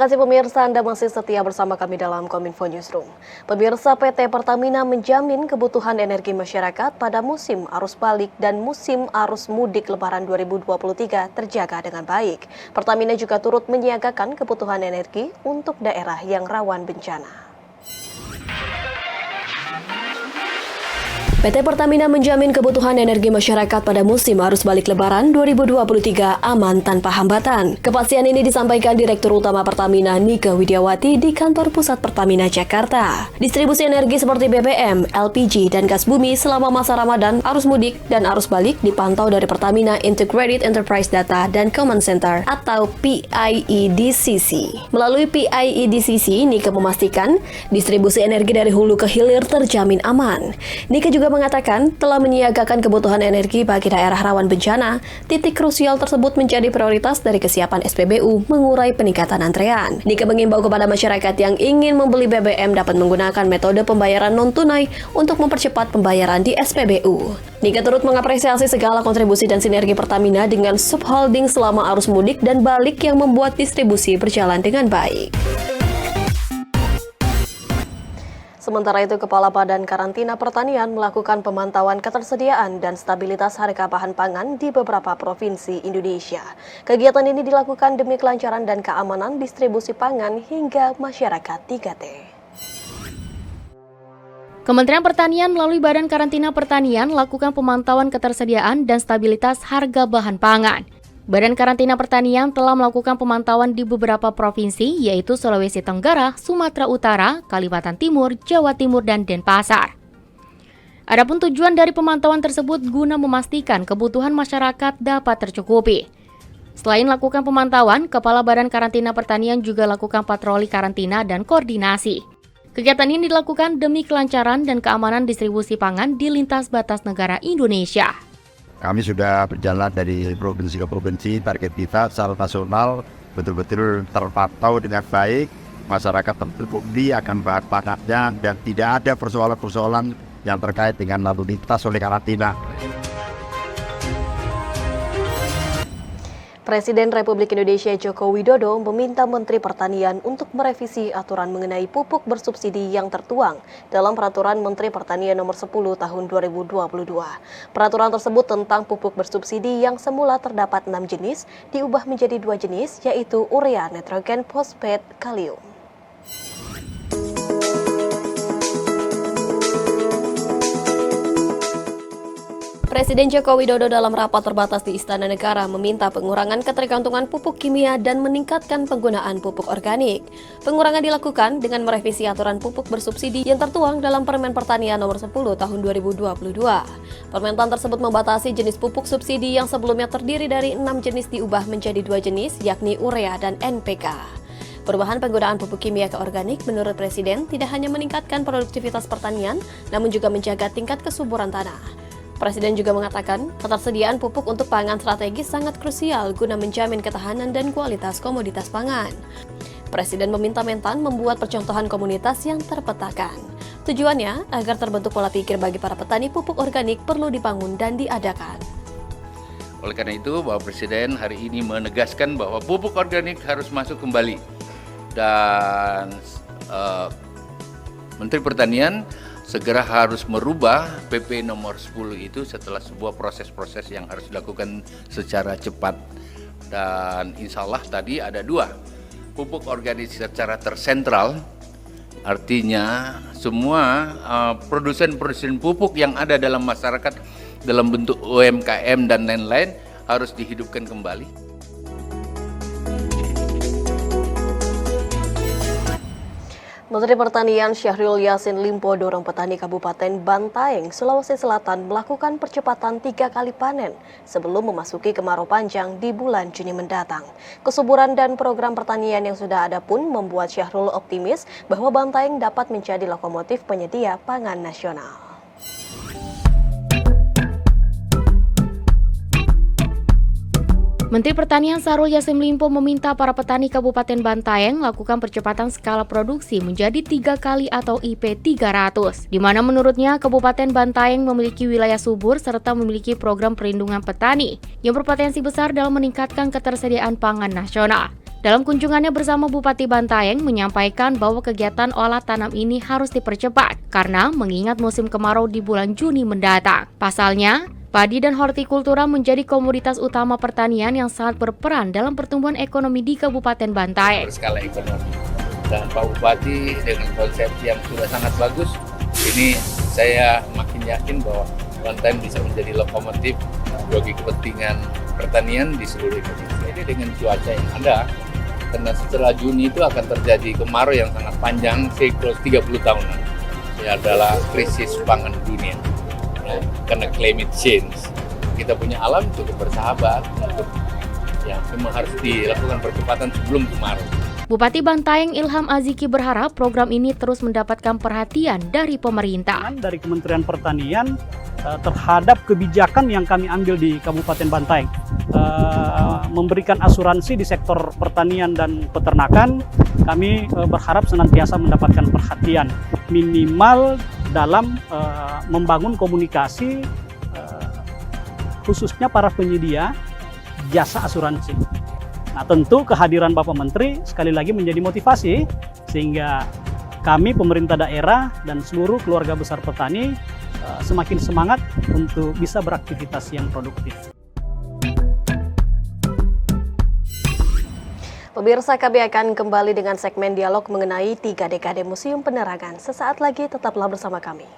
kasih pemirsa, Anda masih setia bersama kami dalam Kominfo Newsroom. Pemirsa, PT Pertamina menjamin kebutuhan energi masyarakat pada musim arus balik dan musim arus mudik Lebaran 2023 terjaga dengan baik. Pertamina juga turut menyiagakan kebutuhan energi untuk daerah yang rawan bencana. PT Pertamina menjamin kebutuhan energi masyarakat pada musim arus balik Lebaran 2023 aman tanpa hambatan. Kepastian ini disampaikan Direktur Utama Pertamina Nike Widiawati di Kantor Pusat Pertamina Jakarta. Distribusi energi seperti BBM, LPG, dan gas bumi selama masa Ramadan, arus mudik, dan arus balik dipantau dari Pertamina Integrated Enterprise Data dan Command Center atau PIEDCC. Melalui PIEDCC, Nike memastikan distribusi energi dari hulu ke hilir terjamin aman. Nike juga mengatakan telah menyiagakan kebutuhan energi bagi daerah rawan bencana. Titik krusial tersebut menjadi prioritas dari kesiapan SPBU mengurai peningkatan antrean. Nike mengimbau kepada masyarakat yang ingin membeli BBM dapat menggunakan metode pembayaran non-tunai untuk mempercepat pembayaran di SPBU. Nike turut mengapresiasi segala kontribusi dan sinergi Pertamina dengan subholding selama arus mudik dan balik yang membuat distribusi berjalan dengan baik. Sementara itu, Kepala Badan Karantina Pertanian melakukan pemantauan ketersediaan dan stabilitas harga bahan pangan di beberapa provinsi Indonesia. Kegiatan ini dilakukan demi kelancaran dan keamanan distribusi pangan hingga masyarakat 3T. Kementerian Pertanian melalui Badan Karantina Pertanian melakukan pemantauan ketersediaan dan stabilitas harga bahan pangan. Badan Karantina Pertanian telah melakukan pemantauan di beberapa provinsi, yaitu Sulawesi Tenggara, Sumatera Utara, Kalimantan Timur, Jawa Timur, dan Denpasar. Adapun tujuan dari pemantauan tersebut guna memastikan kebutuhan masyarakat dapat tercukupi. Selain melakukan pemantauan, Kepala Badan Karantina Pertanian juga lakukan patroli karantina dan koordinasi. Kegiatan ini dilakukan demi kelancaran dan keamanan distribusi pangan di lintas batas negara Indonesia. Kami sudah berjalan dari provinsi ke provinsi, target kita secara nasional betul-betul terpantau dengan baik, masyarakat tercukupi akan bahan pangannya dan tidak ada persoalan-persoalan yang terkait dengan lalu lintas oleh karantina. Presiden Republik Indonesia Joko Widodo meminta Menteri Pertanian untuk merevisi aturan mengenai pupuk bersubsidi yang tertuang dalam Peraturan Menteri Pertanian Nomor 10 Tahun 2022. Peraturan tersebut tentang pupuk bersubsidi yang semula terdapat 6 jenis diubah menjadi 2 jenis, yaitu urea, nitrogen, fosfat, kalium. Presiden Joko Widodo dalam rapat terbatas di Istana Negara meminta pengurangan ketergantungan pupuk kimia dan meningkatkan penggunaan pupuk organik. Pengurangan dilakukan dengan merevisi aturan pupuk bersubsidi yang tertuang dalam Permen Pertanian Nomor 10 Tahun 2022. Permentan tersebut membatasi jenis pupuk subsidi yang sebelumnya terdiri dari 6 jenis diubah menjadi 2 jenis, yakni urea dan NPK. Perubahan penggunaan pupuk kimia ke organik menurut Presiden tidak hanya meningkatkan produktivitas pertanian, namun juga menjaga tingkat kesuburan tanah. Presiden juga mengatakan ketersediaan pupuk untuk pangan strategis sangat krusial guna menjamin ketahanan dan kualitas komoditas pangan. Presiden meminta Mentan membuat percontohan komunitas yang terpetakan. Tujuannya agar terbentuk pola pikir bagi para petani pupuk organik perlu dibangun dan diadakan. Oleh karena itu, Bapak Presiden hari ini menegaskan bahwa pupuk organik harus masuk kembali. Dan Menteri Pertanian segera harus merubah PP nomor 10 itu setelah sebuah proses-proses yang harus dilakukan secara cepat. Dan insya Allah tadi ada 2 pupuk organik secara tersentral, artinya semua produsen-produsen pupuk yang ada dalam masyarakat dalam bentuk UMKM dan lain-lain harus dihidupkan kembali. Menteri Pertanian Syahrul Yassin Limpo dorong petani Kabupaten Bantaeng, Sulawesi Selatan melakukan percepatan 3 kali panen sebelum memasuki kemarau panjang di bulan Juni mendatang. Kesuburan dan program pertanian yang sudah ada pun membuat Syahrul optimis bahwa Bantaeng dapat menjadi lokomotif penyedia pangan nasional. Menteri Pertanian Syahrul Yassin Limpo meminta para petani Kabupaten Bantaeng melakukan percepatan skala produksi menjadi 3 kali atau IP 300, di mana menurutnya Kabupaten Bantaeng memiliki wilayah subur serta memiliki program perlindungan petani yang berpotensi besar dalam meningkatkan ketersediaan pangan nasional. Dalam kunjungannya bersama Bupati Bantaeng menyampaikan bahwa kegiatan olah tanam ini harus dipercepat karena mengingat musim kemarau di bulan Juni mendatang. Pasalnya, padi dan hortikultura menjadi komoditas utama pertanian yang sangat berperan dalam pertumbuhan ekonomi di Kabupaten Bantaeng. Berskala ekonomi. Dan Pak Bupati dengan konsep yang sudah sangat bagus, ini saya makin yakin bahwa Bantaeng bisa menjadi lokomotif bagi kepentingan pertanian di seluruh Indonesia. Ini dengan cuaca yang ada, karena setelah Juni itu akan terjadi kemarau yang sangat panjang, siklus 30 tahunan. Ini adalah krisis pangan dunia. Ya, karena climate change. Kita punya alam cukup bersahabat, ya memang harus dilakukan percepatan sebelum kemarau. Bupati Bantaeng Ilham Aziki berharap program ini terus mendapatkan perhatian dari pemerintah. Dari Kementerian Pertanian terhadap kebijakan yang kami ambil di Kabupaten Bantaeng, memberikan asuransi di sektor pertanian dan peternakan, kami berharap senantiasa mendapatkan perhatian minimal dalam membangun komunikasi khususnya para penyedia jasa asuransi. Nah, tentu kehadiran Bapak Menteri sekali lagi menjadi motivasi sehingga kami pemerintah daerah dan seluruh keluarga besar petani semakin semangat untuk bisa beraktivitas yang produktif. Pemirsa, kami akan kembali dengan segmen dialog mengenai 3 dekade Museum Penerangan. Sesaat lagi tetaplah bersama kami.